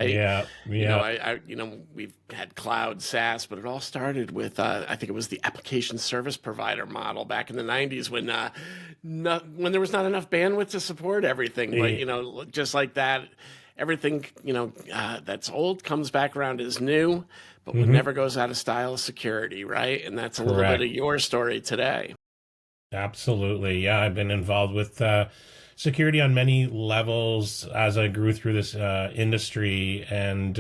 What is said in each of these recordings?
Yeah, yeah. We've had cloud SaaS, but it all started with, I think it was the application service provider model back in the 90s when there was not enough bandwidth to support everything. But, Eh, just like that, everything, that's old comes back around as new, but what mhm, never goes out of style is security, right? And that's a little bit of correct. your story today. Absolutely. Yeah, I've been involved with security on many levels as I grew through this industry, and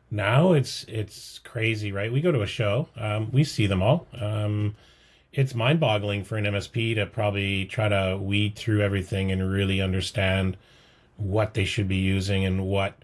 now it's crazy, right? We go to a show, we see them all. It's mind-boggling for an MSP to probably try to weed through everything and really understand what they should be using and what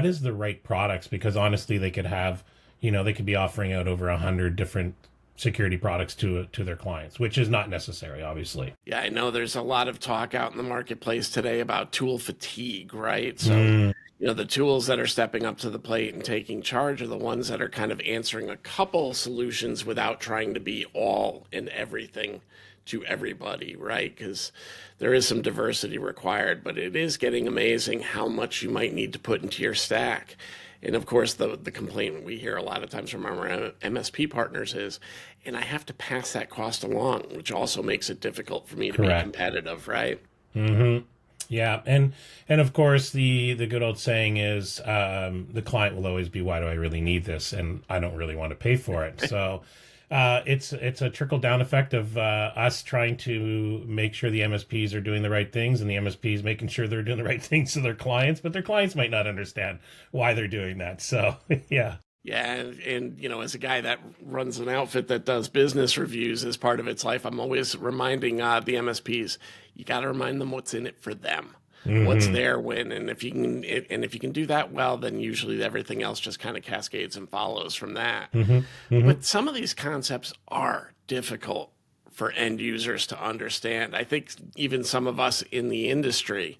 is the right products, because honestly they could have, they could be offering out over 100 different security products to their clients, which is not necessary, obviously. Yeah, I know there's a lot of talk out in the marketplace today about tool fatigue, right? So, Mm, the tools that are stepping up to the plate and taking charge are the ones that are kind of answering a couple solutions without trying to be all and everything to everybody, right? Because there is some diversity required, but it is getting amazing how much you might need to put into your stack. And of course, the complaint we hear a lot of times from our MSP partners is, and I have to pass that cost along, which also makes it difficult for me to be correct. competitive, right? Hmm. Yeah, and of course the good old saying is, the client will always be, why do I really need this, and I don't really want to pay for it. So it's a trickle down effect of us trying to make sure the MSPs are doing the right things, and the MSPs making sure they're doing the right things to their clients, but their clients might not understand why they're doing that. So yeah. Yeah, and as a guy that runs an outfit that does business reviews as part of its life, I'm always reminding the MSPs, you got to remind them what's in it for them, what's Hmm. their win, and if you can do that well, then usually everything else just kind of cascades and follows from that. Hmm. Hmm. But some of these concepts are difficult for end users to understand. I think even some of us in the industry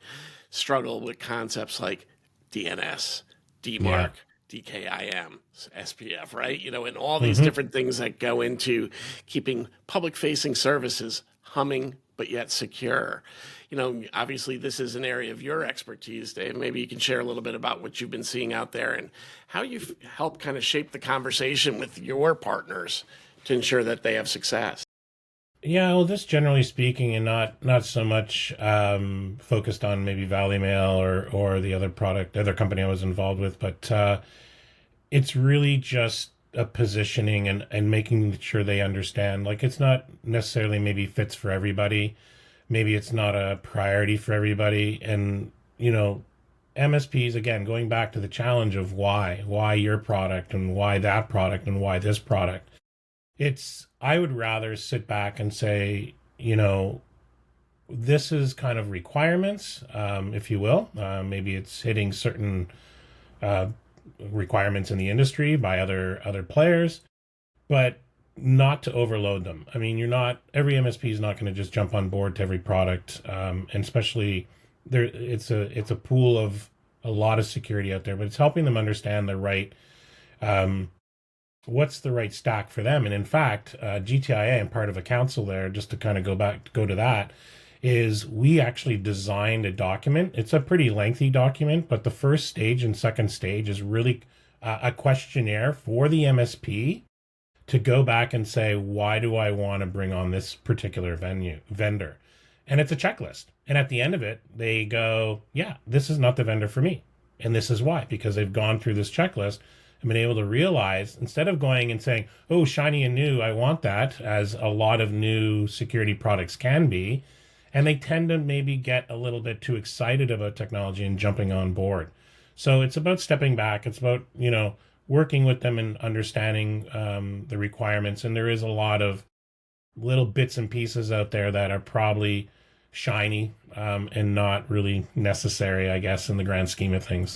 struggle with concepts like DNS, Yeah. DMARC, DKIM, SPF, right? And all these Hmm. different things that go into keeping public facing services humming but yet secure. Obviously, this is an area of your expertise, Dave. Maybe you can share a little bit about what you've been seeing out there and how you've helped kind of shape the conversation with your partners to ensure that they have success. Yeah, well, just generally speaking, and not so much focused on maybe Valley Mail or the other company I was involved with, but it's really just a positioning and making sure they understand. Like, it's not necessarily maybe fits for everybody. Maybe it's not a priority for everybody, and MSPs, again, going back to the challenge of why your product and why that product and why this product. I would rather sit back and say, this is kind of requirements, if you will. Maybe it's hitting certain uh, requirements in the industry by other players, but not to overload them. I mean, you're not every MSP is not going to just jump on board to every product, and especially there. It's a pool of a lot of security out there, but it's helping them understand the right. Um, what's the right stack for them. And in fact, GTIA, and part of a council there, just to kind of go to that, is we actually designed a document. It's a pretty lengthy document, but the first stage and second stage is really a questionnaire for the MSP to go back and say, why do I want to bring on this particular vendor? And it's a checklist. And at the end of it, they go, yeah, this is not the vendor for me. And this is why, because they've gone through this checklist and been able to realize, instead of going and saying, oh, shiny and new, I want that, as a lot of new security products can be. And they tend to maybe get a little bit too excited about technology and jumping on board. So it's about stepping back. It's about, working with them and understanding the requirements. And there is a lot of little bits and pieces out there that are probably shiny, and not really necessary, I guess, in the grand scheme of things.